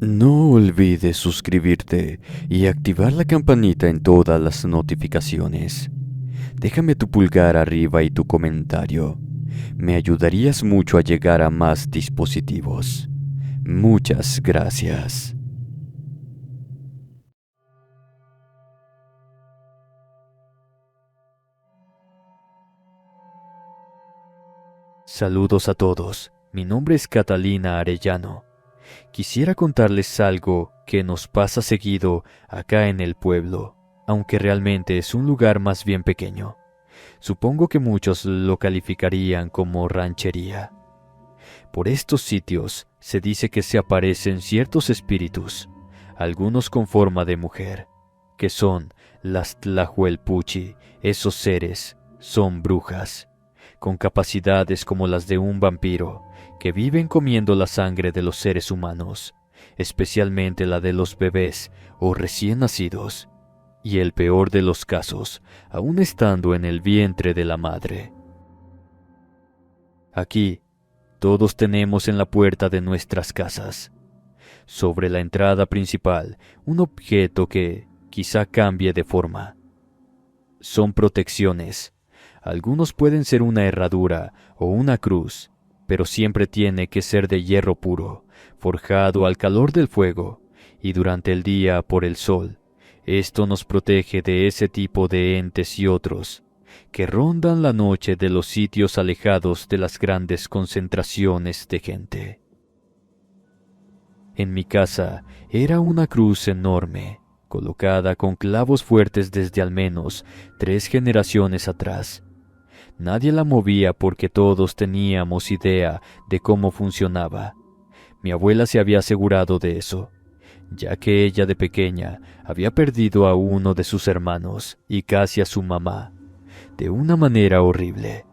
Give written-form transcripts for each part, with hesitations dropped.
No olvides suscribirte y activar la campanita en todas las notificaciones. Déjame tu pulgar arriba y tu comentario. Me ayudarías mucho a llegar a más dispositivos. Muchas gracias. Saludos a todos. Mi nombre es Catalina Arellano. Quisiera contarles algo que nos pasa seguido acá en el pueblo, aunque realmente es un lugar más bien pequeño. Supongo que muchos lo calificarían como ranchería. Por estos sitios se dice que se aparecen ciertos espíritus, algunos con forma de mujer, que son las Tlahuelpuchi. Esos seres son brujas, con capacidades como las de un vampiro, que viven comiendo la sangre de los seres humanos, especialmente la de los bebés o recién nacidos, y el peor de los casos, aún estando en el vientre de la madre. Aquí, todos tenemos en la puerta de nuestras casas, sobre la entrada principal, un objeto que quizá cambie de forma. Son protecciones. Algunos pueden ser una herradura o una cruz, pero siempre tiene que ser de hierro puro, forjado al calor del fuego y durante el día por el sol. Esto nos protege de ese tipo de entes y otros que rondan la noche de los sitios alejados de las grandes concentraciones de gente. En mi casa era una cruz enorme, colocada con clavos fuertes desde al menos 3 generaciones atrás. Nadie la movía porque todos teníamos idea de cómo funcionaba. Mi abuela se había asegurado de eso, ya que ella de pequeña había perdido a uno de sus hermanos y casi a su mamá, de una manera horrible.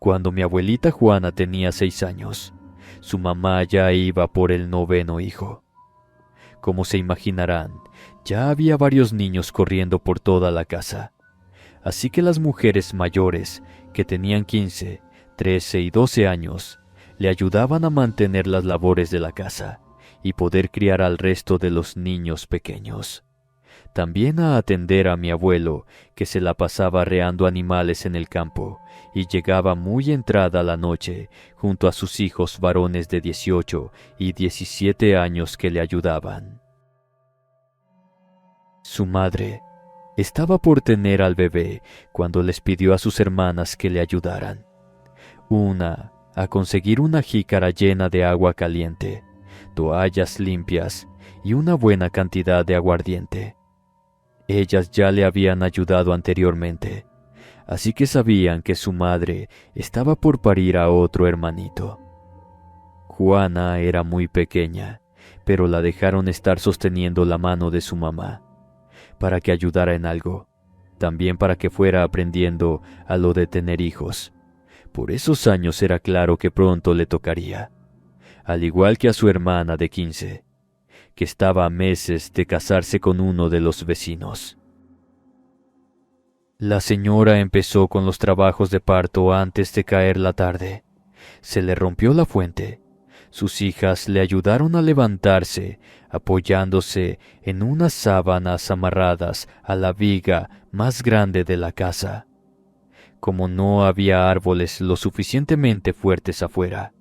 Cuando mi abuelita Juana tenía 6 años, su mamá ya iba por el 9º hijo. Como se imaginarán, ya había varios niños corriendo por toda la casa. Así que las mujeres mayores, que tenían 15, 13 y 12 años, le ayudaban a mantener las labores de la casa y poder criar al resto de los niños pequeños. También a atender a mi abuelo, que se la pasaba arreando animales en el campo y llegaba muy entrada la noche junto a sus hijos varones de 18 y 17 años que le ayudaban. Su madre estaba por tener al bebé cuando les pidió a sus hermanas que le ayudaran. Una, a conseguir una jícara llena de agua caliente, toallas limpias y una buena cantidad de aguardiente. Ellas ya le habían ayudado anteriormente, así que sabían que su madre estaba por parir a otro hermanito. Juana era muy pequeña, pero la dejaron estar sosteniendo la mano de su mamá, para que ayudara en algo, también para que fuera aprendiendo a lo de tener hijos. Por esos años era claro que pronto le tocaría, al igual que a su hermana de 15, que estaba a meses de casarse con uno de los vecinos. La señora empezó con los trabajos de parto antes de caer la tarde. Se le rompió la fuente. Sus hijas le ayudaron a levantarse, apoyándose en unas sábanas amarradas a la viga más grande de la casa. Como no había árboles lo suficientemente fuertes afuera,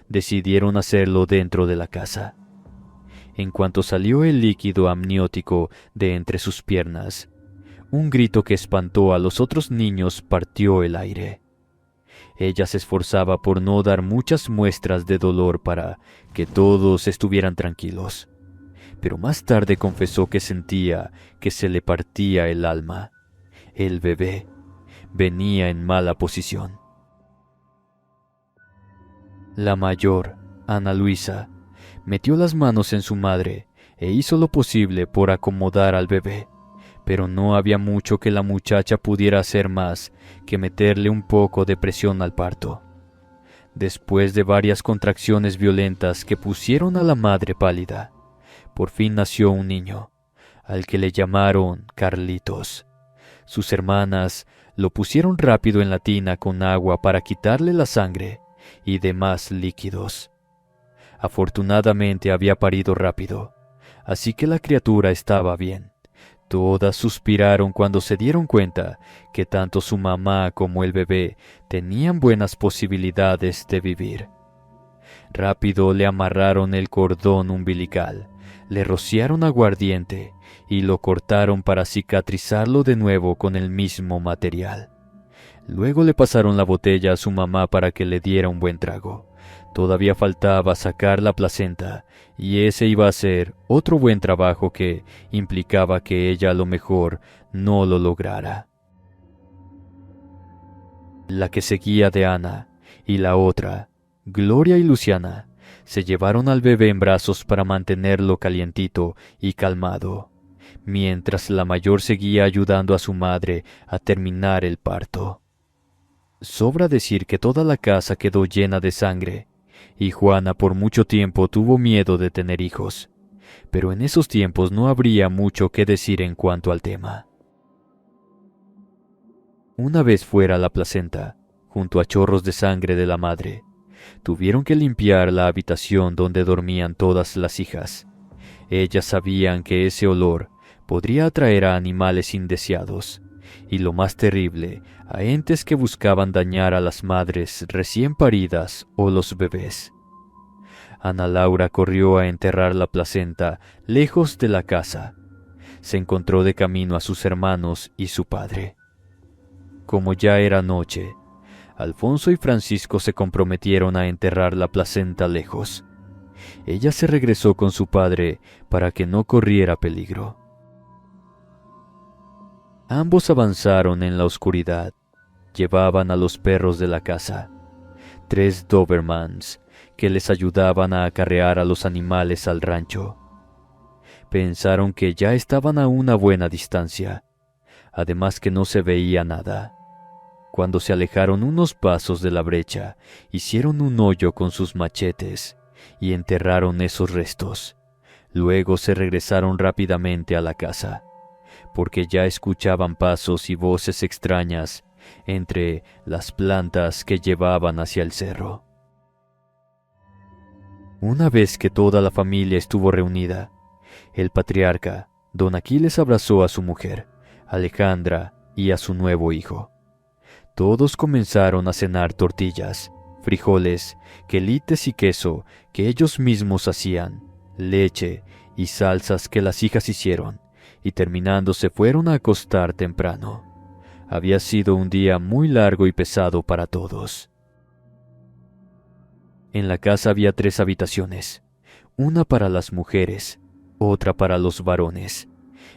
decidieron hacerlo dentro de la casa. En cuanto salió el líquido amniótico de entre sus piernas, un grito que espantó a los otros niños partió el aire. Ella se esforzaba por no dar muchas muestras de dolor para que todos estuvieran tranquilos, pero más tarde confesó que sentía que se le partía el alma. El bebé venía en mala posición. La mayor, Ana Luisa, metió las manos en su madre e hizo lo posible por acomodar al bebé, pero no había mucho que la muchacha pudiera hacer más que meterle un poco de presión al parto. Después de varias contracciones violentas que pusieron a la madre pálida, por fin nació un niño, al que le llamaron Carlitos. Sus hermanas lo pusieron rápido en la tina con agua para quitarle la sangre y demás líquidos. Afortunadamente había parido rápido, así que la criatura estaba bien. Todas suspiraron cuando se dieron cuenta que tanto su mamá como el bebé tenían buenas posibilidades de vivir. Rápido le amarraron el cordón umbilical, le rociaron aguardiente y lo cortaron para cicatrizarlo de nuevo con el mismo material. Luego le pasaron la botella a su mamá para que le diera un buen trago. Todavía faltaba sacar la placenta, y ese iba a ser otro buen trabajo que implicaba que ella a lo mejor no lo lograra. La que seguía de Ana y la otra, Gloria y Luciana, se llevaron al bebé en brazos para mantenerlo calientito y calmado, mientras la mayor seguía ayudando a su madre a terminar el parto. Sobra decir que toda la casa quedó llena de sangre, y Juana por mucho tiempo tuvo miedo de tener hijos, pero en esos tiempos no habría mucho que decir en cuanto al tema. Una vez fuera la placenta, junto a chorros de sangre de la madre, tuvieron que limpiar la habitación donde dormían todas las hijas. Ellas sabían que ese olor podría atraer a animales indeseados, y lo más terrible, a entes que buscaban dañar a las madres recién paridas o los bebés. Ana Laura corrió a enterrar la placenta lejos de la casa. Se encontró de camino a sus hermanos y su padre. Como ya era noche, Alfonso y Francisco se comprometieron a enterrar la placenta lejos. Ella se regresó con su padre para que no corriera peligro. Ambos avanzaron en la oscuridad. Llevaban a los perros de la casa, 3 Dobermans, que les ayudaban a acarrear a los animales al rancho. Pensaron que ya estaban a una buena distancia, además que no se veía nada. Cuando se alejaron unos pasos de la brecha, hicieron un hoyo con sus machetes y enterraron esos restos. Luego se regresaron rápidamente a la casa, porque ya escuchaban pasos y voces extrañas entre las plantas que llevaban hacia el cerro. Una vez que toda la familia estuvo reunida, el patriarca, don Aquiles, abrazó a su mujer, Alejandra, y a su nuevo hijo. Todos comenzaron a cenar tortillas, frijoles, quelites y queso que ellos mismos hacían, leche y salsas que las hijas hicieron, y terminando se fueron a acostar temprano. Había sido un día muy largo y pesado para todos. En la casa había 3 habitaciones, una para las mujeres, otra para los varones,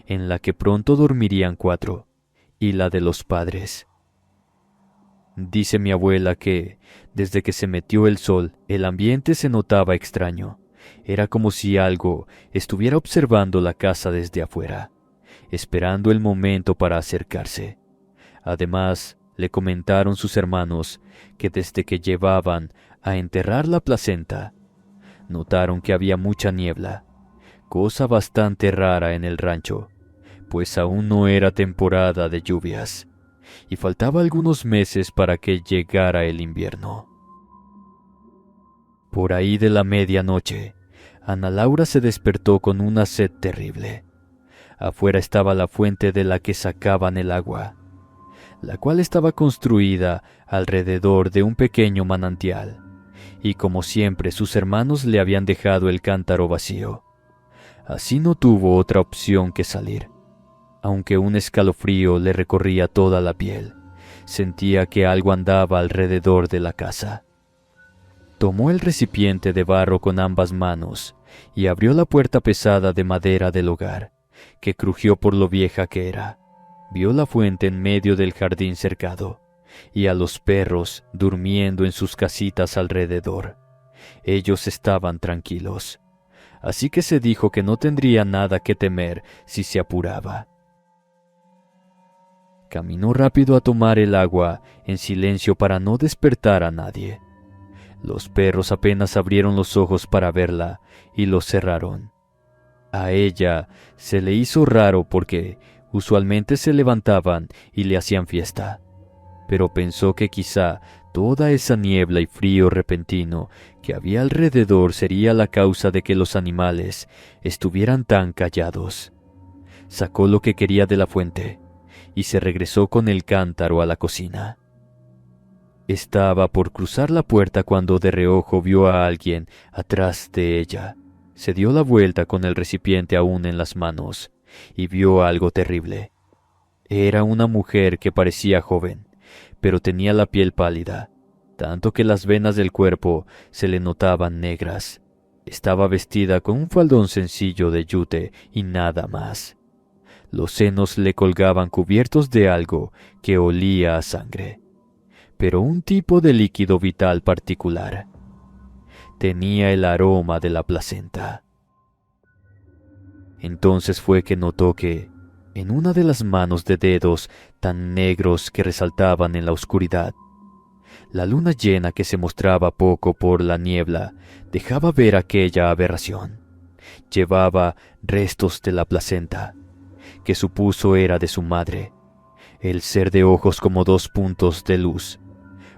en la que pronto dormirían 4, y la de los padres. Dice mi abuela que, desde que se metió el sol, el ambiente se notaba extraño. Era como si algo estuviera observando la casa desde afuera, esperando el momento para acercarse. Además, le comentaron sus hermanos que desde que llevaban a enterrar la placenta, notaron que había mucha niebla, cosa bastante rara en el rancho, pues aún no era temporada de lluvias, y faltaba algunos meses para que llegara el invierno. Por ahí de la medianoche, Ana Laura se despertó con una sed terrible. Afuera estaba la fuente de la que sacaban el agua, la cual estaba construida alrededor de un pequeño manantial, y como siempre sus hermanos le habían dejado el cántaro vacío. Así no tuvo otra opción que salir. Aunque un escalofrío le recorría toda la piel, sentía que algo andaba alrededor de la casa. Tomó el recipiente de barro con ambas manos y abrió la puerta pesada de madera del hogar, que crujió por lo vieja que era. Vio la fuente en medio del jardín cercado, y a los perros durmiendo en sus casitas alrededor. Ellos estaban tranquilos, así que se dijo que no tendría nada que temer si se apuraba. Caminó rápido a tomar el agua en silencio para no despertar a nadie. Los perros apenas abrieron los ojos para verla y los cerraron. A ella se le hizo raro porque usualmente se levantaban y le hacían fiesta, pero pensó que quizá Toda esa niebla y frío repentino que había alrededor sería la causa de que los animales estuvieran tan callados. Sacó lo que quería de la fuente y se regresó con el cántaro a la cocina. Estaba por cruzar la puerta cuando de reojo vio a alguien atrás de ella. Se dio la vuelta con el recipiente aún en las manos y vio algo terrible. Era una mujer que parecía joven, pero tenía la piel pálida, tanto que las venas del cuerpo se le notaban negras. Estaba vestida con un faldón sencillo de yute y nada más. Los senos le colgaban cubiertos de algo que olía a sangre, pero un tipo de líquido vital particular. Tenía el aroma de la placenta. Entonces fue que notó que, en una de las manos de dedos tan negros que resaltaban en la oscuridad, la luna llena que se mostraba poco por la niebla dejaba ver aquella aberración. Llevaba restos de la placenta, que supuso era de su madre. El ser de ojos como dos puntos de luz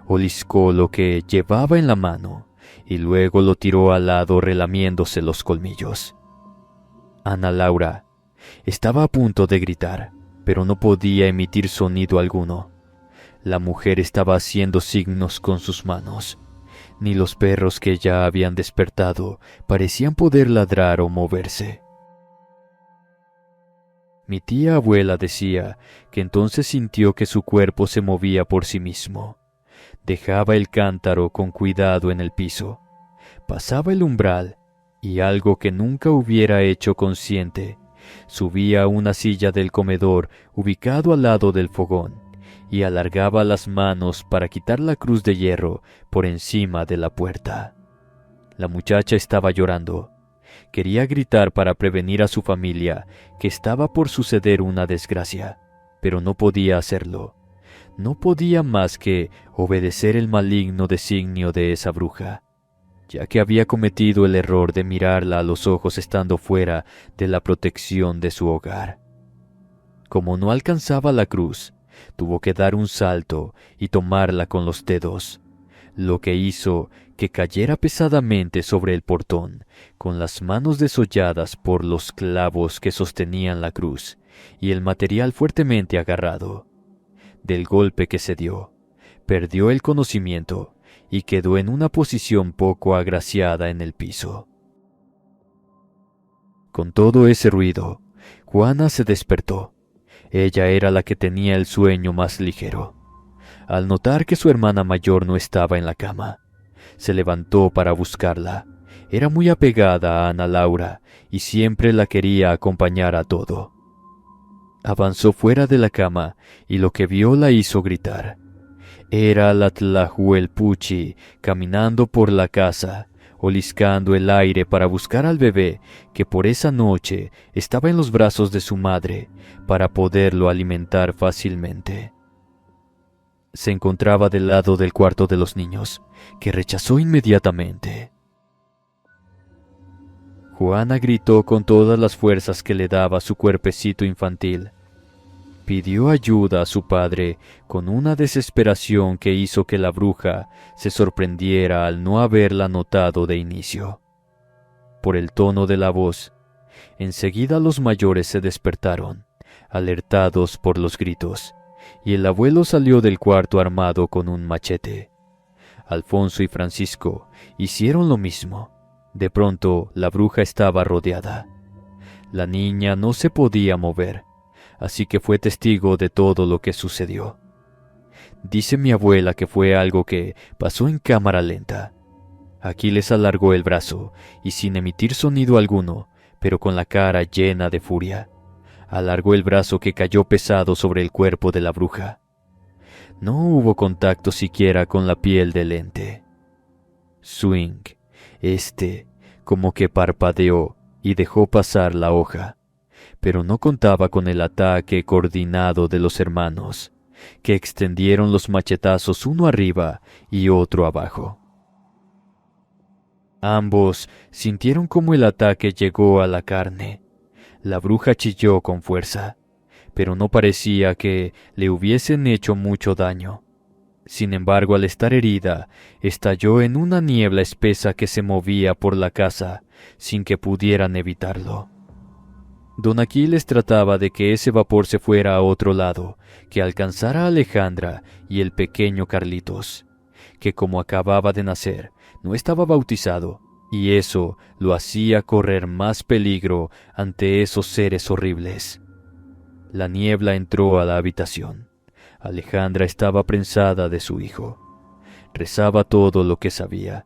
oliscó lo que llevaba en la mano y luego lo tiró al lado relamiéndose los colmillos. Ana Laura estaba a punto de gritar, pero no podía emitir sonido alguno. La mujer estaba haciendo signos con sus manos. Ni los perros que ya habían despertado parecían poder ladrar o moverse. Mi tía abuela decía que entonces sintió que su cuerpo se movía por sí mismo. Dejaba el cántaro con cuidado en el piso, pasaba el umbral y algo que nunca hubiera hecho consciente, subía a una silla del comedor ubicado al lado del fogón y alargaba las manos para quitar la cruz de hierro por encima de la puerta. La muchacha estaba llorando. Quería gritar para prevenir a su familia que estaba por suceder una desgracia, pero no podía hacerlo. No podía más que obedecer el maligno designio de esa bruja, ya que había cometido el error de mirarla a los ojos estando fuera de la protección de su hogar. Como no alcanzaba la cruz, tuvo que dar un salto y tomarla con los dedos, lo que hizo que cayera pesadamente sobre el portón, con las manos desolladas por los clavos que sostenían la cruz y el material fuertemente agarrado. Del golpe que se dio, perdió el conocimiento y quedó en una posición poco agraciada en el piso. Con todo ese ruido, Juana se despertó. Ella era la que tenía el sueño más ligero. Al notar que su hermana mayor no estaba en la cama, se levantó para buscarla. Era muy apegada a Ana Laura y siempre la quería acompañar a todo. Avanzó fuera de la cama y lo que vio la hizo gritar. Era la Tlahuelpuchi caminando por la casa, oliscando el aire para buscar al bebé que por esa noche estaba en los brazos de su madre para poderlo alimentar fácilmente. Se encontraba del lado del cuarto de los niños, que rechazó inmediatamente. Juana gritó con todas las fuerzas que le daba su cuerpecito infantil. Pidió ayuda a su padre con una desesperación que hizo que la bruja se sorprendiera al no haberla notado de inicio. Por el tono de la voz, enseguida los mayores se despertaron, alertados por los gritos, y el abuelo salió del cuarto armado con un machete. Alfonso y Francisco hicieron lo mismo. De pronto, la bruja estaba rodeada. La niña no se podía mover, así que fue testigo de todo lo que sucedió. Dice mi abuela que fue algo que pasó en cámara lenta. Aquiles alargó el brazo y sin emitir sonido alguno, pero con la cara llena de furia, alargó el brazo que cayó pesado sobre el cuerpo de la bruja. No hubo contacto siquiera con la piel del ente. Swing, como que parpadeó y dejó pasar la hoja, pero no contaba con el ataque coordinado de los hermanos, que extendieron los machetazos uno arriba y otro abajo. Ambos sintieron como el ataque llegó a la carne. La bruja chilló con fuerza, pero no parecía que le hubiesen hecho mucho daño. Sin embargo, al estar herida, estalló en una niebla espesa que se movía por la casa, sin que pudieran evitarlo. Don Aquiles trataba de que ese vapor se fuera a otro lado, que alcanzara a Alejandra y el pequeño Carlitos, que como acababa de nacer, no estaba bautizado, y eso lo hacía correr más peligro ante esos seres horribles. La niebla entró a la habitación. Alejandra estaba prensada de su hijo. Rezaba todo lo que sabía,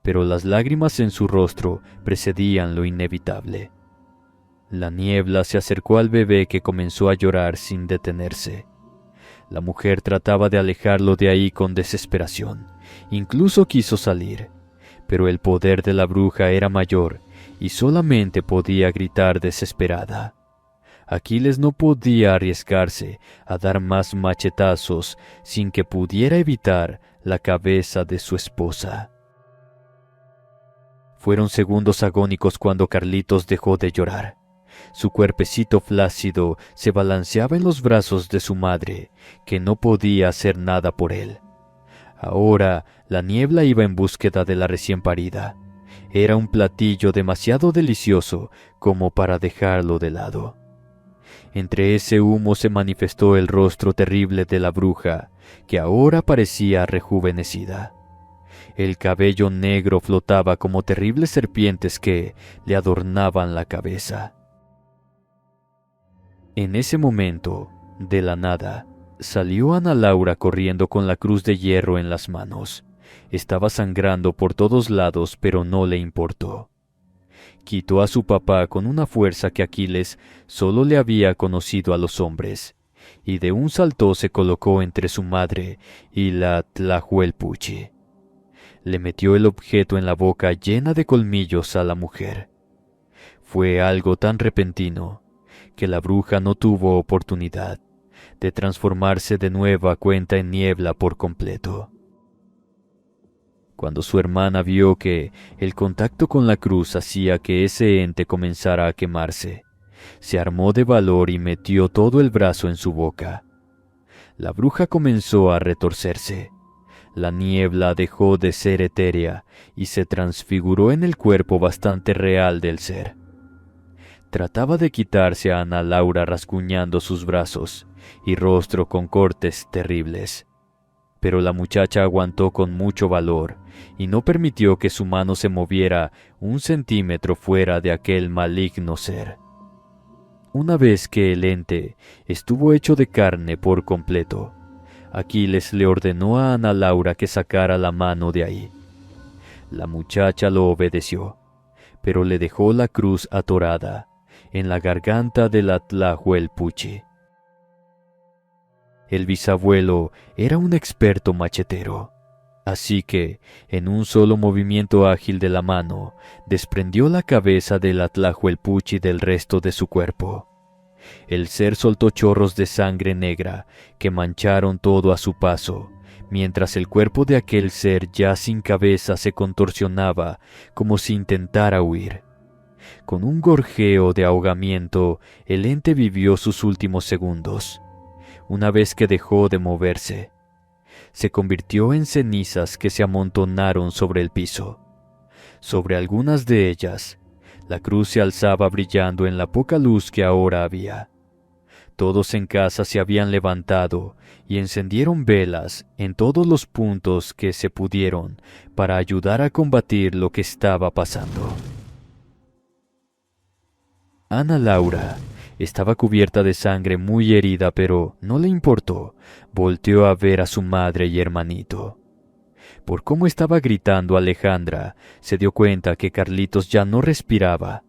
pero las lágrimas en su rostro precedían lo inevitable. La niebla se acercó al bebé, que comenzó a llorar sin detenerse. La mujer trataba de alejarlo de ahí con desesperación. Incluso quiso salir, pero el poder de la bruja era mayor y solamente podía gritar desesperada. Aquiles no podía arriesgarse a dar más machetazos sin que pudiera evitar la cabeza de su esposa. Fueron segundos agónicos cuando Carlitos dejó de llorar. Su cuerpecito flácido se balanceaba en los brazos de su madre, que no podía hacer nada por él. Ahora la niebla iba en búsqueda de la recién parida. Era un platillo demasiado delicioso como para dejarlo de lado. Entre ese humo se manifestó el rostro terrible de la bruja, que ahora parecía rejuvenecida. El cabello negro flotaba como terribles serpientes que le adornaban la cabeza. En ese momento, de la nada, salió Ana Laura corriendo con la cruz de hierro en las manos. Estaba sangrando por todos lados, pero no le importó. Quitó a su papá con una fuerza que Aquiles solo le había conocido a los hombres, y de un salto se colocó entre su madre y la Tlahuelpuchi. Le metió el objeto en la boca llena de colmillos a la mujer. Fue algo tan repentino que la bruja no tuvo oportunidad de transformarse de nueva cuenta en niebla por completo. Cuando su hermana vio que el contacto con la cruz hacía que ese ente comenzara a quemarse, se armó de valor y metió todo el brazo en su boca. La bruja comenzó a retorcerse. La niebla dejó de ser etérea y se transfiguró en el cuerpo bastante real del ser. Trataba de quitarse a Ana Laura rasguñando sus brazos y rostro con cortes terribles, pero la muchacha aguantó con mucho valor y no permitió que su mano se moviera un centímetro fuera de aquel maligno ser. Una vez que el ente estuvo hecho de carne por completo, Aquiles le ordenó a Ana Laura que sacara la mano de ahí. La muchacha lo obedeció, pero le dejó la cruz atorada en la garganta de la Tlahuelpuchi. El bisabuelo era un experto machetero, así que, en un solo movimiento ágil de la mano, desprendió la cabeza de la Tlahuelpuchi del resto de su cuerpo. El ser soltó chorros de sangre negra que mancharon todo a su paso, mientras el cuerpo de aquel ser ya sin cabeza se contorsionaba como si intentara huir. Con un gorjeo de ahogamiento, el ente vivió sus últimos segundos. Una vez que dejó de moverse, se convirtió en cenizas que se amontonaron sobre el piso. Sobre algunas de ellas, la cruz se alzaba brillando en la poca luz que ahora había. Todos en casa se habían levantado y encendieron velas en todos los puntos que se pudieron para ayudar a combatir lo que estaba pasando. Ana Laura estaba cubierta de sangre, muy herida, pero no le importó. Volteó a ver a su madre y hermanito. Por cómo estaba gritando Alejandra, se dio cuenta que Carlitos ya no respiraba.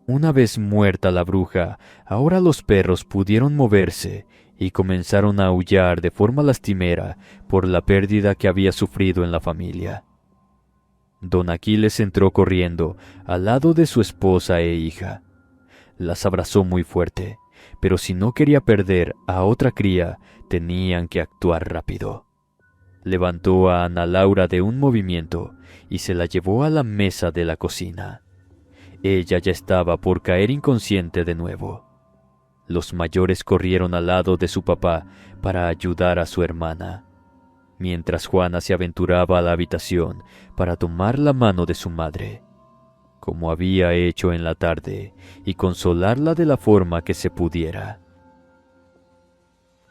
Una vez muerta la bruja, ahora los perros pudieron moverse y comenzaron a aullar de forma lastimera por la pérdida que había sufrido en la familia. Don Aquiles entró corriendo al lado de su esposa e hija. Las abrazó muy fuerte, pero si no quería perder a otra cría, tenían que actuar rápido. Levantó a Ana Laura de un movimiento y se la llevó a la mesa de la cocina. Ella ya estaba por caer inconsciente de nuevo. Los mayores corrieron al lado de su papá para ayudar a su hermana. mientras Juana se aventuraba a la habitación para tomar la mano de su madre, como había hecho en la tarde, y consolarla de la forma que se pudiera.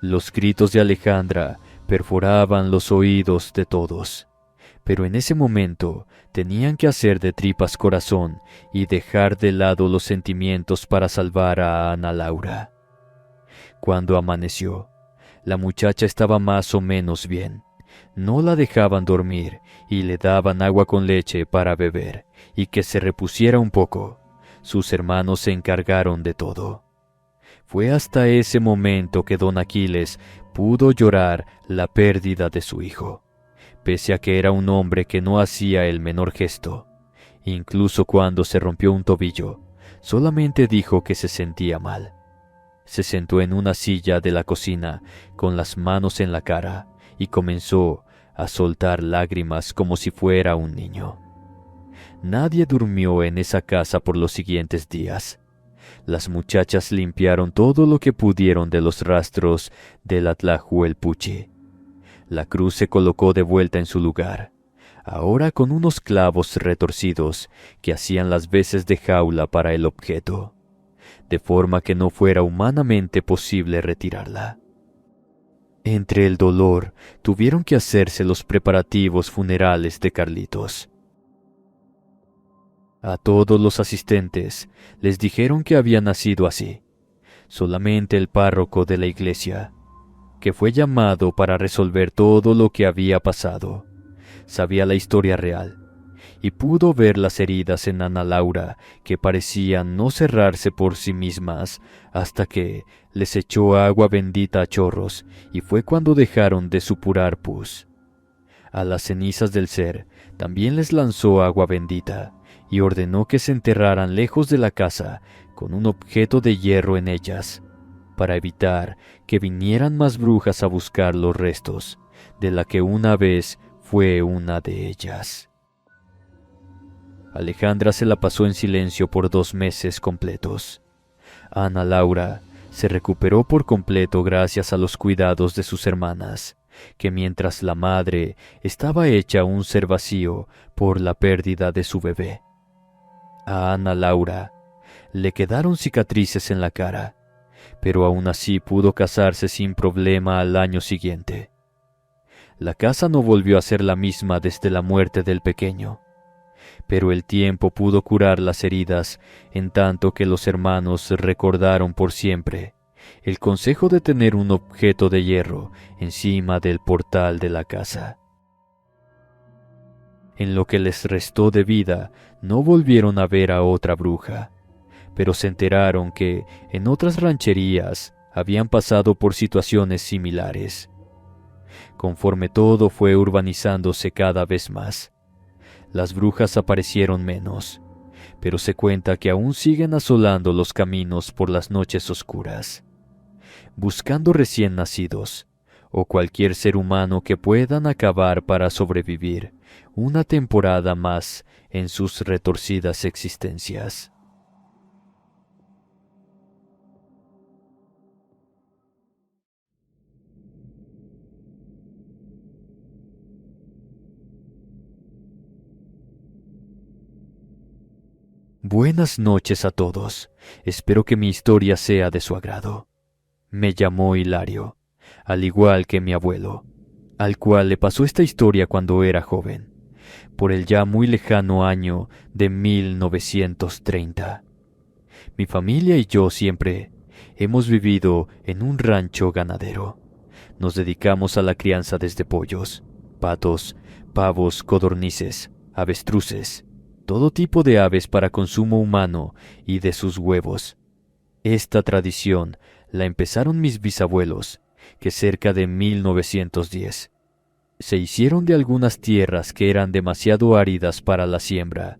Los gritos de Alejandra perforaban los oídos de todos, pero en ese momento tenían que hacer de tripas corazón y dejar de lado los sentimientos para salvar a Ana Laura. Cuando amaneció, la muchacha estaba más o menos bien. No la dejaban dormir y le daban agua con leche para beber y que se repusiera un poco. Sus hermanos se encargaron de todo. Fue hasta ese momento que don Aquiles pudo llorar la pérdida de su hijo, pese a que era un hombre que no hacía el menor gesto. Incluso cuando se rompió un tobillo, solamente dijo que se sentía mal. Se sentó en una silla de la cocina con las manos en la cara y comenzó a soltar lágrimas como si fuera un niño. Nadie durmió en esa casa por los siguientes días. Las muchachas limpiaron todo lo que pudieron de los rastros del Atlahuelpuchi. La cruz se colocó de vuelta en su lugar, ahora con unos clavos retorcidos que hacían las veces de jaula para el objeto, de forma que no fuera humanamente posible retirarla. Entre el dolor, tuvieron que hacerse los preparativos funerales de Carlitos. A todos los asistentes les dijeron que había nacido así. Solamente el párroco de la iglesia, que fue llamado para resolver todo lo que había pasado, sabía la historia real y pudo ver las heridas en Ana Laura que parecían no cerrarse por sí mismas hasta que les echó agua bendita a chorros, y fue cuando dejaron de supurar pus. A las cenizas del ser también les lanzó agua bendita y ordenó que se enterraran lejos de la casa con un objeto de hierro en ellas, para evitar que vinieran más brujas a buscar los restos de la que una vez fue una de ellas. Alejandra se la pasó en silencio por 2 meses completos. Ana Laura se recuperó por completo gracias a los cuidados de sus hermanas, que mientras la madre estaba hecha un ser vacío por la pérdida de su bebé. A Ana Laura le quedaron cicatrices en la cara, pero aún así pudo casarse sin problema al año siguiente. La casa no volvió a ser la misma desde la muerte del pequeño, pero el tiempo pudo curar las heridas, en tanto que los hermanos recordaron por siempre el consejo de tener un objeto de hierro encima del portal de la casa. En lo que les restó de vida, no volvieron a ver a otra bruja, pero se enteraron que en otras rancherías habían pasado por situaciones similares. Conforme todo fue urbanizándose cada vez más, las brujas aparecieron menos, pero se cuenta que aún siguen asolando los caminos por las noches oscuras, buscando recién nacidos o cualquier ser humano que puedan acabar para sobrevivir una temporada más en sus retorcidas existencias. Buenas noches a todos. Espero que mi historia sea de su agrado. Me llamo Hilario, al igual que mi abuelo, al cual le pasó esta historia cuando era joven, por el ya muy lejano año de 1930. Mi familia y yo siempre hemos vivido en un rancho ganadero. Nos dedicamos a la crianza desde pollos, patos, pavos, codornices, avestruces, todo tipo de aves para consumo humano y de sus huevos. Esta tradición la empezaron mis bisabuelos, que cerca de 1910 se hicieron de algunas tierras que eran demasiado áridas para la siembra,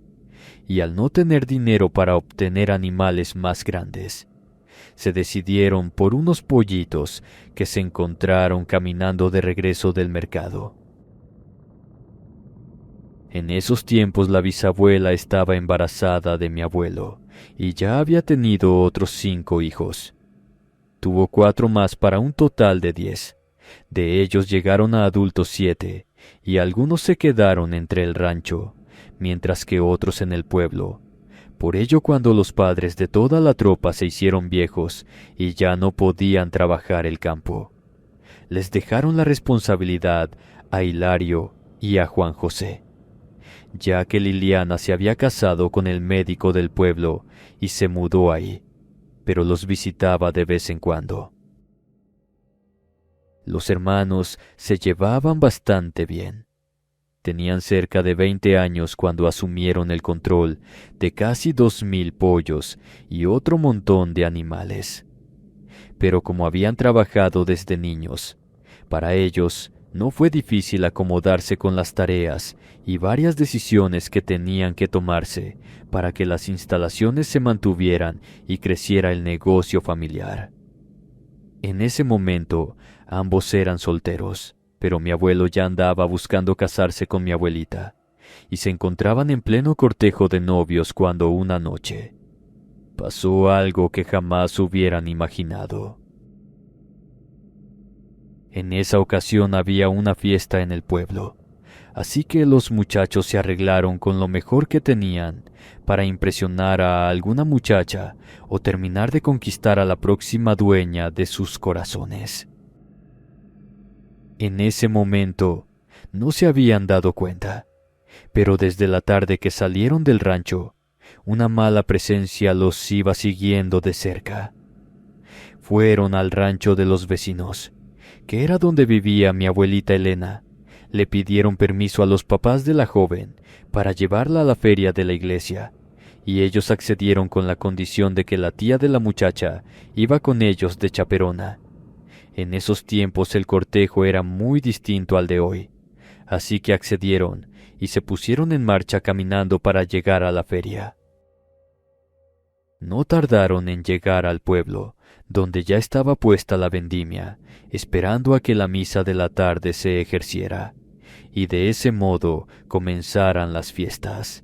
y al no tener dinero para obtener animales más grandes, se decidieron por unos pollitos que se encontraron caminando de regreso del mercado. En esos tiempos la bisabuela estaba embarazada de mi abuelo y ya había tenido otros 5 hijos. Tuvo 4 más para un total de 10, De ellos llegaron a adultos 7, y algunos se quedaron entre el rancho, mientras que otros en el pueblo. Por ello, cuando los padres de toda la tropa se hicieron viejos y ya no podían trabajar el campo, les dejaron la responsabilidad a Hilario y a Juan José, ya que Liliana se había casado con el médico del pueblo y se mudó ahí, pero los visitaba de vez en cuando. Los hermanos se llevaban bastante bien. Tenían cerca de 20 años cuando asumieron el control de casi 2000 pollos y otro montón de animales. Pero como habían trabajado desde niños, para ellos no fue difícil acomodarse con las tareas y varias decisiones que tenían que tomarse para que las instalaciones se mantuvieran y creciera el negocio familiar. En ese momento, ambos eran solteros, pero mi abuelo ya andaba buscando casarse con mi abuelita, y se encontraban en pleno cortejo de novios cuando una noche pasó algo que jamás hubieran imaginado. En esa ocasión había una fiesta en el pueblo, así que los muchachos se arreglaron con lo mejor que tenían para impresionar a alguna muchacha o terminar de conquistar a la próxima dueña de sus corazones. En ese momento no se habían dado cuenta, pero desde la tarde que salieron del rancho, una mala presencia los iba siguiendo de cerca. Fueron al rancho de los vecinos, que era donde vivía mi abuelita Elena. Le pidieron permiso a los papás de la joven para llevarla a la feria de la iglesia, y ellos accedieron con la condición de que la tía de la muchacha iba con ellos de chaperona. En esos tiempos el cortejo era muy distinto al de hoy, así que accedieron y se pusieron en marcha caminando para llegar a la feria. No tardaron en llegar al pueblo, donde ya estaba puesta la vendimia, esperando a que la misa de la tarde se ejerciera, y de ese modo comenzaran las fiestas.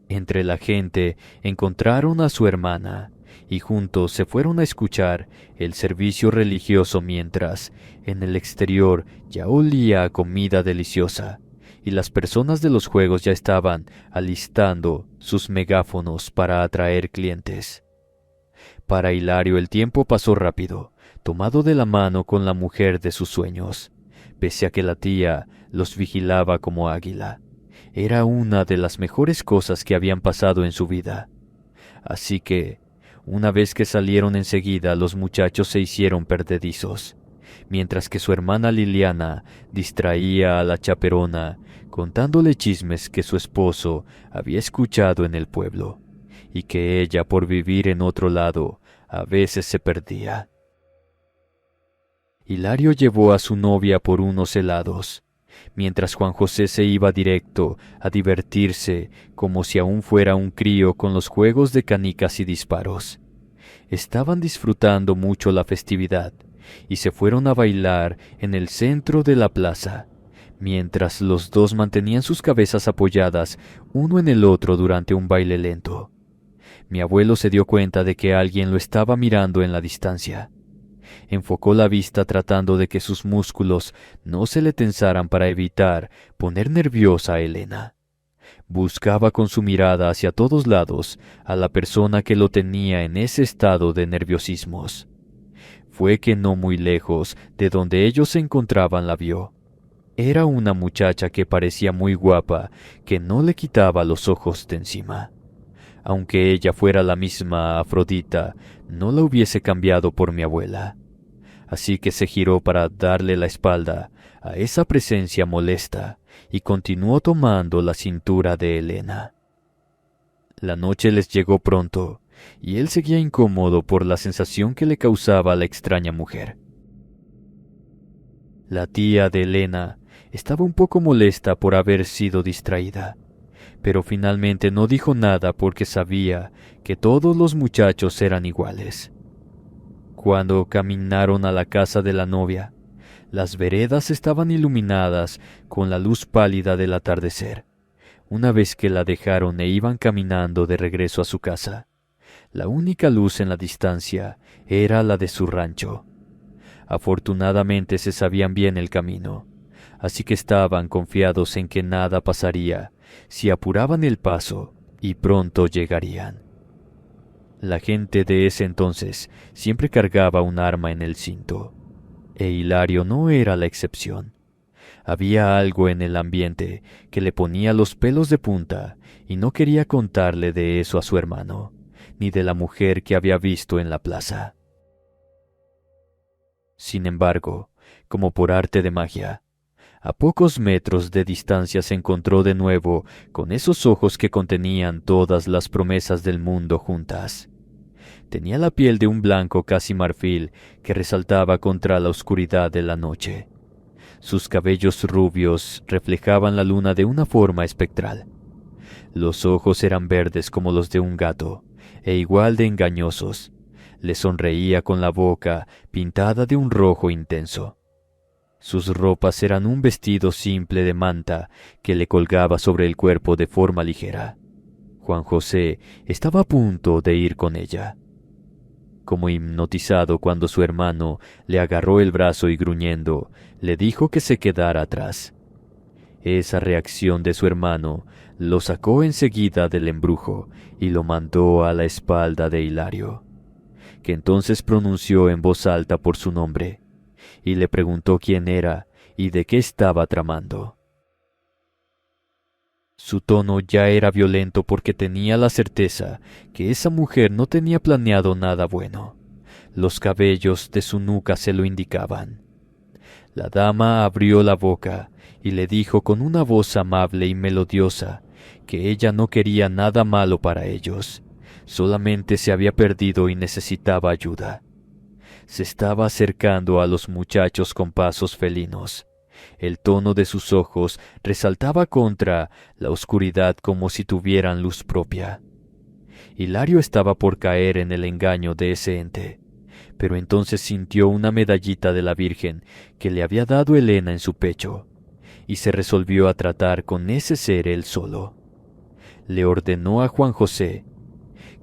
Entre la gente encontraron a su hermana, y juntos se fueron a escuchar el servicio religioso mientras, en el exterior, ya olía a comida deliciosa, y las personas de los juegos ya estaban alistando sus megáfonos para atraer clientes. Para Hilario el tiempo pasó rápido, tomado de la mano con la mujer de sus sueños, pese a que la tía los vigilaba como águila. Era una de las mejores cosas que habían pasado en su vida. Así que, una vez que salieron enseguida, los muchachos se hicieron perdedizos, mientras que su hermana Liliana distraía a la chaperona contándole chismes que su esposo había escuchado en el pueblo, y que ella, por vivir en otro lado, a veces se perdía. Hilario llevó a su novia por unos helados, mientras Juan José se iba directo a divertirse como si aún fuera un crío con los juegos de canicas y disparos. Estaban disfrutando mucho la festividad y se fueron a bailar en el centro de la plaza, mientras los dos mantenían sus cabezas apoyadas uno en el otro durante un baile lento. Mi abuelo se dio cuenta de que alguien lo estaba mirando en la distancia. Enfocó la vista tratando de que sus músculos no se le tensaran para evitar poner nerviosa a Elena. Buscaba con su mirada hacia todos lados a la persona que lo tenía en ese estado de nerviosismos. Fue que no muy lejos de donde ellos se encontraban la vio. Era una muchacha que parecía muy guapa, que no le quitaba los ojos de encima. Aunque ella fuera la misma Afrodita, no la hubiese cambiado por mi abuela. Así que se giró para darle la espalda a esa presencia molesta y continuó tomando la cintura de Elena. La noche les llegó pronto y él seguía incómodo por la sensación que le causaba la extraña mujer. La tía de Elena estaba un poco molesta por haber sido distraída, pero finalmente no dijo nada porque sabía que todos los muchachos eran iguales. Cuando caminaron a la casa de la novia, las veredas estaban iluminadas con la luz pálida del atardecer. Una vez que la dejaron e iban caminando de regreso a su casa, la única luz en la distancia era la de su rancho. Afortunadamente se sabían bien el camino, así que estaban confiados en que nada pasaría si apuraban el paso y pronto llegarían. La gente de ese entonces siempre cargaba un arma en el cinto, e Hilario no era la excepción. Había algo en el ambiente que le ponía los pelos de punta y no quería contarle de eso a su hermano, ni de la mujer que había visto en la plaza. Sin embargo, como por arte de magia, a pocos metros de distancia se encontró de nuevo con esos ojos que contenían todas las promesas del mundo juntas. Tenía la piel de un blanco casi marfil que resaltaba contra la oscuridad de la noche. Sus cabellos rubios reflejaban la luna de una forma espectral. Los ojos eran verdes como los de un gato, e igual de engañosos. Le sonreía con la boca pintada de un rojo intenso. Sus ropas eran un vestido simple de manta que le colgaba sobre el cuerpo de forma ligera. Juan José estaba a punto de ir con ella, como hipnotizado cuando su hermano le agarró el brazo y gruñendo, le dijo que se quedara atrás. Esa reacción de su hermano lo sacó enseguida del embrujo y lo mandó a la espalda de Hilario, que entonces pronunció en voz alta por su nombre, y le preguntó quién era y de qué estaba tramando. Su tono ya era violento porque tenía la certeza que esa mujer no tenía planeado nada bueno. Los cabellos de su nuca se lo indicaban. La dama abrió la boca y le dijo con una voz amable y melodiosa que ella no quería nada malo para ellos, solamente se había perdido y necesitaba ayuda. Se estaba acercando a los muchachos con pasos felinos. El tono de sus ojos resaltaba contra la oscuridad como si tuvieran luz propia. Hilario estaba por caer en el engaño de ese ente, pero entonces sintió una medallita de la Virgen que le había dado Elena en su pecho, y se resolvió a tratar con ese ser él solo. Le ordenó a Juan José,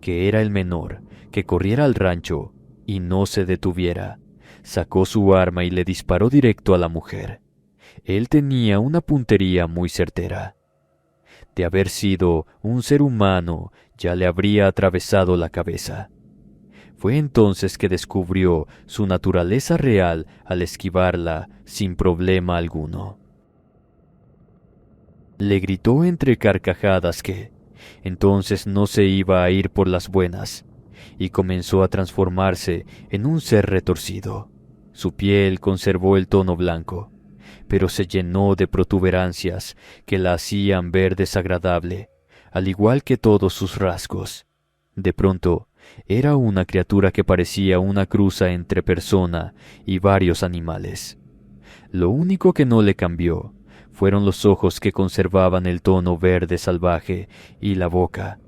que era el menor, que corriera al rancho y no se detuviera. Sacó su arma y le disparó directo a la mujer. Él tenía una puntería muy certera. De haber sido un ser humano, ya le habría atravesado la cabeza. Fue entonces que descubrió su naturaleza real al esquivarla sin problema alguno. Le gritó entre carcajadas que entonces no se iba a ir por las buenas, y comenzó a transformarse en un ser retorcido. Su piel conservó el tono blanco, pero se llenó de protuberancias que la hacían ver desagradable, al igual que todos sus rasgos. De pronto, era una criatura que parecía una cruza entre persona y varios animales. Lo único que no le cambió fueron los ojos que conservaban el tono verde salvaje y la boca,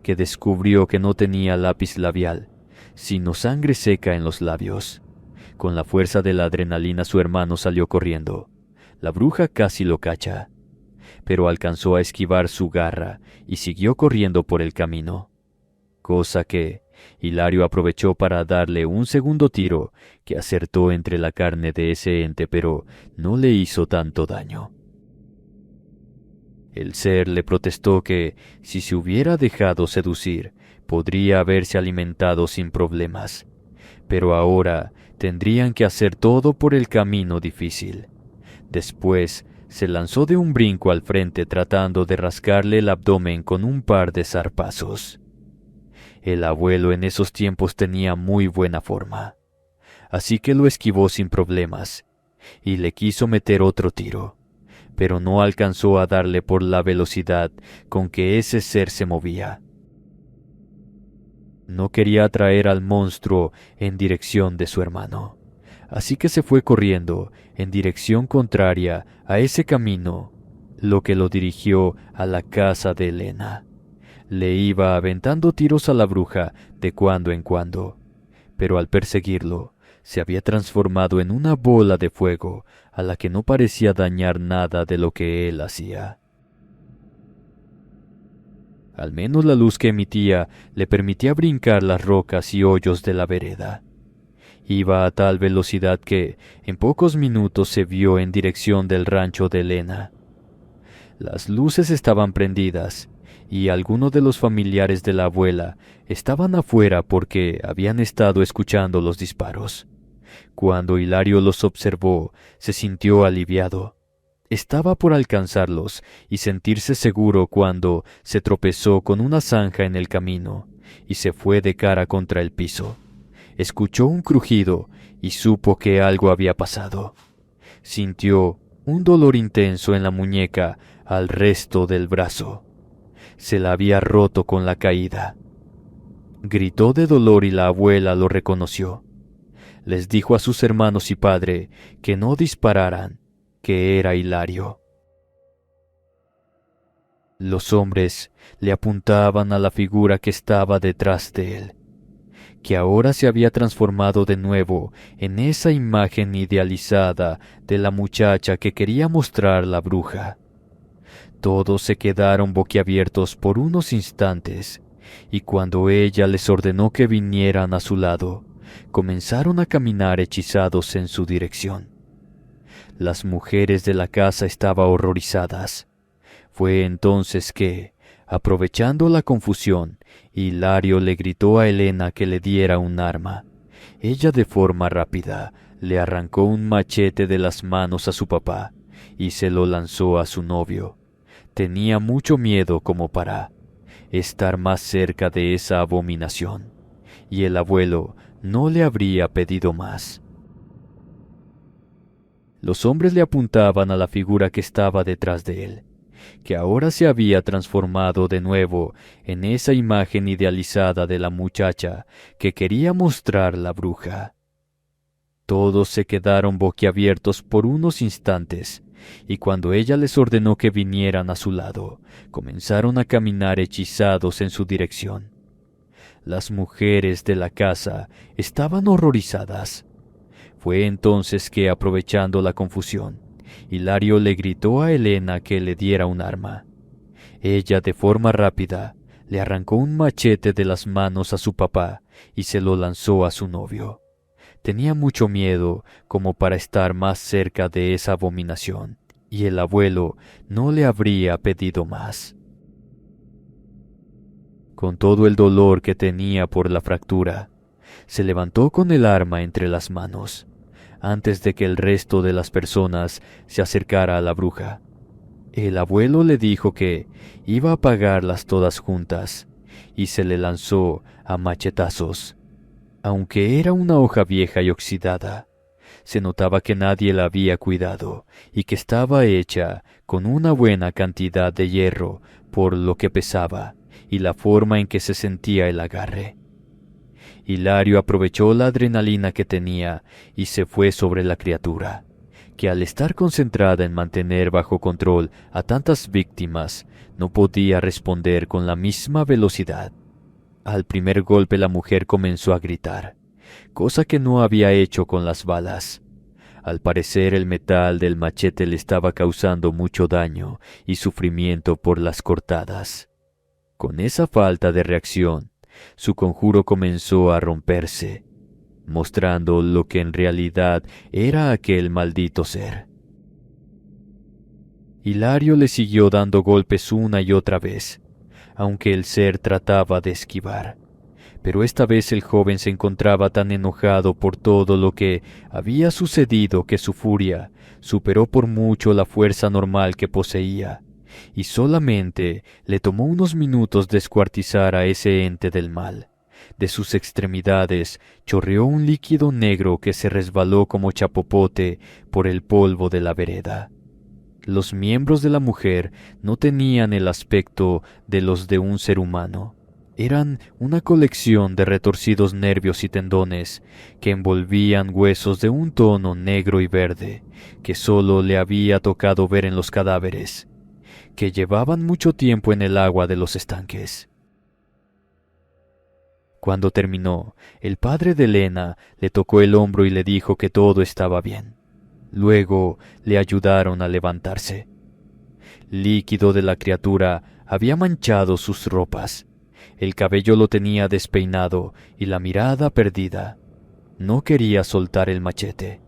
que descubrió que no tenía lápiz labial, sino sangre seca en los labios. Con la fuerza de la adrenalina su hermano salió corriendo. La bruja casi lo cacha, pero alcanzó a esquivar su garra y siguió corriendo por el camino, cosa que Hilario aprovechó para darle un segundo tiro que acertó entre la carne de ese ente, pero no le hizo tanto daño. El ser le protestó que, si se hubiera dejado seducir, podría haberse alimentado sin problemas, pero ahora tendrían que hacer todo por el camino difícil. Después se lanzó de un brinco al frente tratando de rascarle el abdomen con un par de zarpazos. El abuelo en esos tiempos tenía muy buena forma, así que lo esquivó sin problemas, y le quiso meter otro tiro, pero no alcanzó a darle por la velocidad con que ese ser se movía. No quería atraer al monstruo en dirección de su hermano, así que se fue corriendo en dirección contraria a ese camino, lo que lo dirigió a la casa de Elena. Le iba aventando tiros a la bruja de cuando en cuando, pero al perseguirlo, se había transformado en una bola de fuego a la que no parecía dañar nada de lo que él hacía. Al menos la luz que emitía le permitía brincar las rocas y hoyos de la vereda. Iba a tal velocidad que en pocos minutos se vio en dirección del rancho de Elena. Las luces estaban prendidas y algunos de los familiares de la abuela estaban afuera porque habían estado escuchando los disparos. Cuando Hilario los observó, se sintió aliviado. Estaba por alcanzarlos y sentirse seguro cuando se tropezó con una zanja en el camino y se fue de cara contra el piso. Escuchó un crujido y supo que algo había pasado. Sintió un dolor intenso en la muñeca al resto del brazo. Se la había roto con la caída. Gritó de dolor y la abuela lo reconoció. Les dijo a sus hermanos y padre que no dispararan, que era Hilario. Los hombres le apuntaban a la figura que estaba detrás de él, que ahora se había transformado de nuevo en esa imagen idealizada de la muchacha que quería mostrar la bruja. Todos se quedaron boquiabiertos por unos instantes, y cuando ella les ordenó que vinieran a su lado, comenzaron a caminar hechizados en su dirección. Las mujeres de la casa estaban horrorizadas. Fue entonces que, aprovechando la confusión, Hilario le gritó a Elena que le diera un arma. Ella de forma rápida le arrancó un machete de las manos a su papá y se lo lanzó a su novio. Tenía mucho miedo como para estar más cerca de esa abominación, y el abuelo no le habría pedido más. Los hombres le apuntaban a la figura que estaba detrás de él, que ahora se había transformado de nuevo en esa imagen idealizada de la muchacha que quería mostrar la bruja. Todos se quedaron boquiabiertos por unos instantes, y cuando ella les ordenó que vinieran a su lado, comenzaron a caminar hechizados en su dirección. Las mujeres de la casa estaban horrorizadas. Fue entonces que, aprovechando la confusión, Hilario le gritó a Elena que le diera un arma. Ella, de forma rápida, le arrancó un machete de las manos a su papá y se lo lanzó a su novio. Tenía mucho miedo como para estar más cerca de esa abominación, y el abuelo no le habría pedido más. Con todo el dolor que tenía por la fractura, se levantó con el arma entre las manos, antes de que el resto de las personas se acercara a la bruja. El abuelo le dijo que iba a apagarlas todas juntas, y se le lanzó a machetazos. Aunque era una hoja vieja y oxidada, se notaba que nadie la había cuidado y que estaba hecha con una buena cantidad de hierro por lo que pesaba y la forma en que se sentía el agarre. Hilario aprovechó la adrenalina que tenía y se fue sobre la criatura, que al estar concentrada en mantener bajo control a tantas víctimas, no podía responder con la misma velocidad. Al primer golpe la mujer comenzó a gritar, cosa que no había hecho con las balas. Al parecer el metal del machete le estaba causando mucho daño y sufrimiento por las cortadas. Con esa falta de reacción, su conjuro comenzó a romperse, mostrando lo que en realidad era aquel maldito ser. Hilario le siguió dando golpes una y otra vez, aunque el ser trataba de esquivar. Pero esta vez el joven se encontraba tan enojado por todo lo que había sucedido que su furia superó por mucho la fuerza normal que poseía, y solamente le tomó unos minutos descuartizar a ese ente del mal. De sus extremidades chorreó un líquido negro que se resbaló como chapopote por el polvo de la vereda. Los miembros de la mujer no tenían el aspecto de los de un ser humano. Eran una colección de retorcidos nervios y tendones que envolvían huesos de un tono negro y verde que solo le había tocado ver en los cadáveres, que llevaban mucho tiempo en el agua de los estanques. Cuando terminó, el padre de Elena le tocó el hombro y le dijo que todo estaba bien. Luego le ayudaron a levantarse. Líquido de la criatura había manchado sus ropas. El cabello lo tenía despeinado y la mirada perdida. No quería soltar el machete.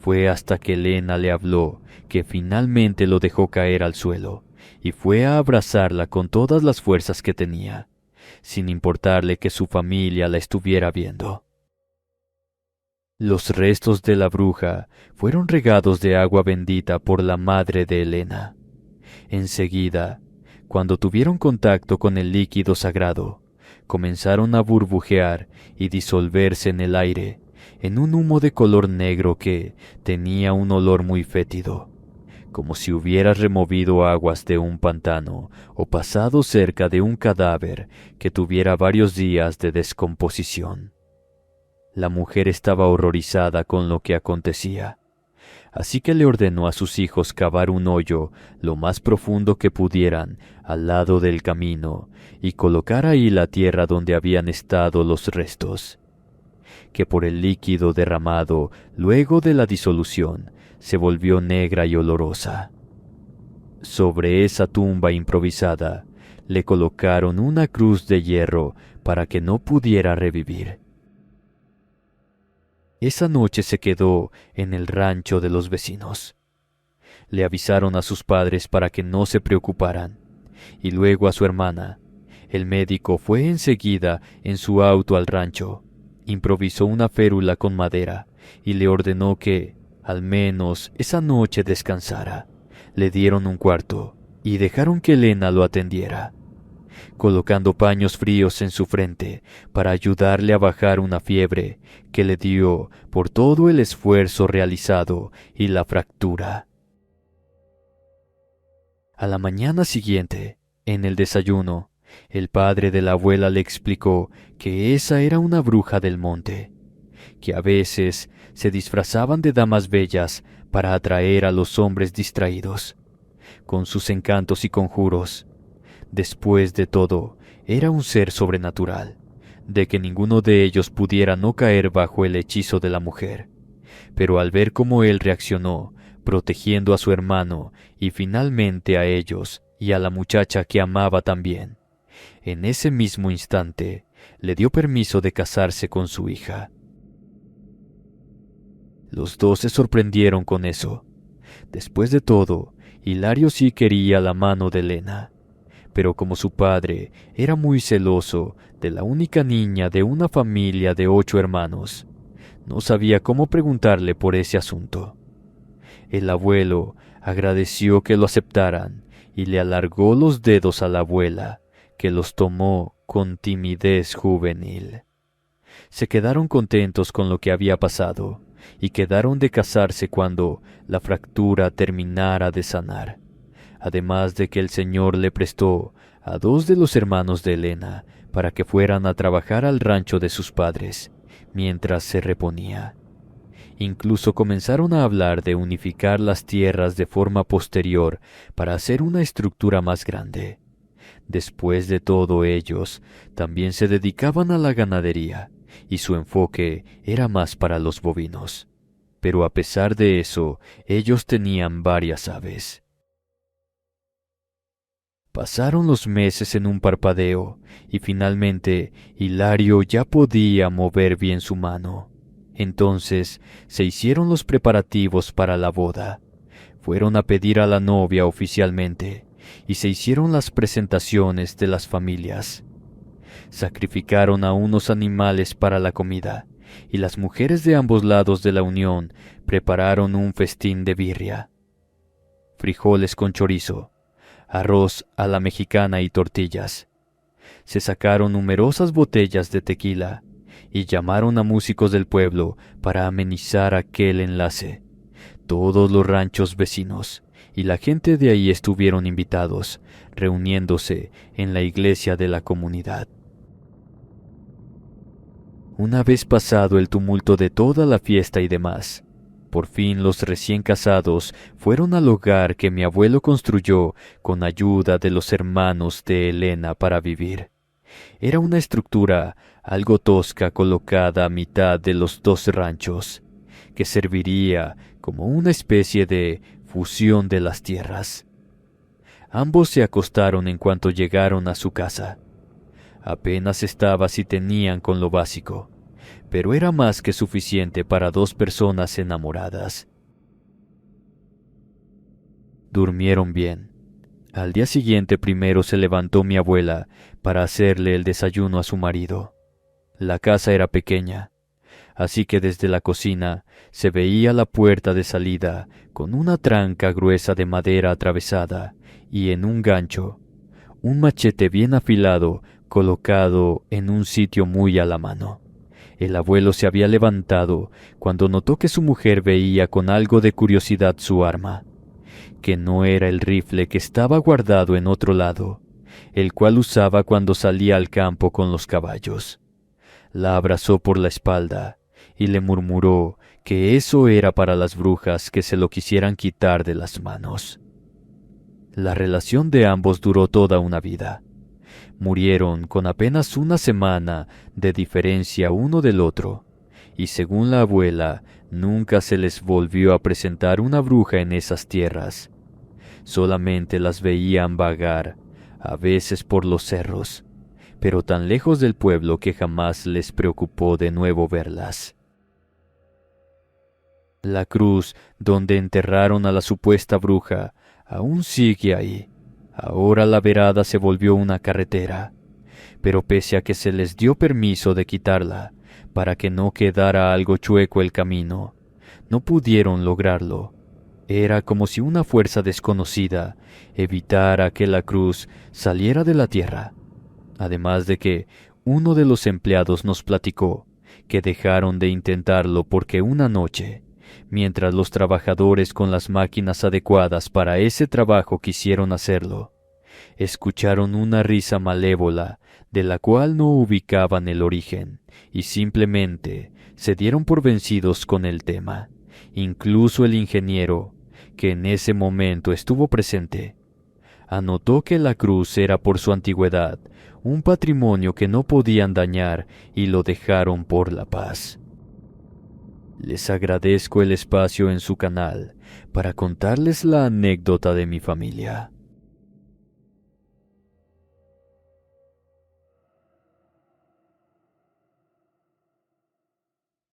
Fue hasta que Elena le habló que finalmente lo dejó caer al suelo y fue a abrazarla con todas las fuerzas que tenía, sin importarle que su familia la estuviera viendo. Los restos de la bruja fueron regados de agua bendita por la madre de Elena. Enseguida, cuando tuvieron contacto con el líquido sagrado, comenzaron a burbujear y disolverse en el aire, en un humo de color negro que tenía un olor muy fétido, como si hubieras removido aguas de un pantano o pasado cerca de un cadáver que tuviera varios días de descomposición. La mujer estaba horrorizada con lo que acontecía, así que le ordenó a sus hijos cavar un hoyo lo más profundo que pudieran al lado del camino y colocar ahí la tierra donde habían estado los restos, que por el líquido derramado luego de la disolución se volvió negra y olorosa. Sobre esa tumba improvisada le colocaron una cruz de hierro para que no pudiera revivir. Esa noche se quedó en el rancho de los vecinos. Le avisaron a sus padres para que no se preocuparan, y luego a su hermana. El médico fue enseguida en su auto al rancho, improvisó una férula con madera y le ordenó que, al menos esa noche, descansara. Le dieron un cuarto y dejaron que Elena lo atendiera, colocando paños fríos en su frente para ayudarle a bajar una fiebre que le dio por todo el esfuerzo realizado y la fractura. A la mañana siguiente, en el desayuno, el padre de la abuela le explicó que esa era una bruja del monte, que a veces se disfrazaban de damas bellas para atraer a los hombres distraídos, con sus encantos y conjuros. Después de todo, era un ser sobrenatural, de que ninguno de ellos pudiera no caer bajo el hechizo de la mujer. Pero al ver cómo él reaccionó, protegiendo a su hermano y finalmente a ellos y a la muchacha que amaba también, en ese mismo instante le dio permiso de casarse con su hija. Los dos se sorprendieron con eso. Después de todo, Hilario sí quería la mano de Elena, pero como su padre era muy celoso de la única niña de una familia de 8 hermanos, no sabía cómo preguntarle por ese asunto. El abuelo agradeció que lo aceptaran y le alargó los dedos a la abuela, que los tomó con timidez juvenil. Se quedaron contentos con lo que había pasado y quedaron de casarse cuando la fractura terminara de sanar, además de que el señor le prestó a 2 de los hermanos de Elena para que fueran a trabajar al rancho de sus padres mientras se reponía. Incluso comenzaron a hablar de unificar las tierras de forma posterior para hacer una estructura más grande. Después de todo, ellos también se dedicaban a la ganadería y su enfoque era más para los bovinos. Pero a pesar de eso, ellos tenían varias aves. Pasaron los meses en un parpadeo y finalmente Hilario ya podía mover bien su mano. Entonces se hicieron los preparativos para la boda. Fueron a pedir a la novia oficialmente y se hicieron las presentaciones de las familias. Sacrificaron a unos animales para la comida y las mujeres de ambos lados de la unión prepararon un festín de birria, frijoles con chorizo, arroz a la mexicana y tortillas. Se sacaron numerosas botellas de tequila y llamaron a músicos del pueblo para amenizar aquel enlace. Todos los ranchos vecinos y la gente de ahí estuvieron invitados, reuniéndose en la iglesia de la comunidad. Una vez pasado el tumulto de toda la fiesta y demás, por fin los recién casados fueron al hogar que mi abuelo construyó con ayuda de los hermanos de Elena para vivir. Era una estructura algo tosca colocada a mitad de los 2 ranchos, que serviría como una especie de fusión de las tierras. Ambos se acostaron en cuanto llegaron a su casa. Apenas estaba si tenían con lo básico, pero era más que suficiente para 2 personas enamoradas. Durmieron bien. Al día siguiente primero se levantó mi abuela para hacerle el desayuno a su marido. La casa era pequeña, así que desde la cocina se veía la puerta de salida con una tranca gruesa de madera atravesada y en un gancho, un machete bien afilado colocado en un sitio muy a la mano. El abuelo se había levantado cuando notó que su mujer veía con algo de curiosidad su arma, que no era el rifle que estaba guardado en otro lado, el cual usaba cuando salía al campo con los caballos. La abrazó por la espalda y le murmuró que eso era para las brujas que se lo quisieran quitar de las manos. La relación de ambos duró toda una vida. Murieron con apenas una semana de diferencia uno del otro, y según la abuela, nunca se les volvió a presentar una bruja en esas tierras. Solamente las veían vagar, a veces por los cerros, pero tan lejos del pueblo que jamás les preocupó de nuevo verlas. La cruz donde enterraron a la supuesta bruja aún sigue ahí. Ahora la verada se volvió una carretera, pero pese a que se les dio permiso de quitarla para que no quedara algo chueco el camino, no pudieron lograrlo. Era como si una fuerza desconocida evitara que la cruz saliera de la tierra. Además de que uno de los empleados nos platicó que dejaron de intentarlo porque una noche, mientras los trabajadores con las máquinas adecuadas para ese trabajo quisieron hacerlo, escucharon una risa malévola de la cual no ubicaban el origen y simplemente se dieron por vencidos con el tema. Incluso el ingeniero, que en ese momento estuvo presente, anotó que la cruz era por su antigüedad un patrimonio que no podían dañar y lo dejaron por la paz. Les agradezco el espacio en su canal para contarles la anécdota de mi familia.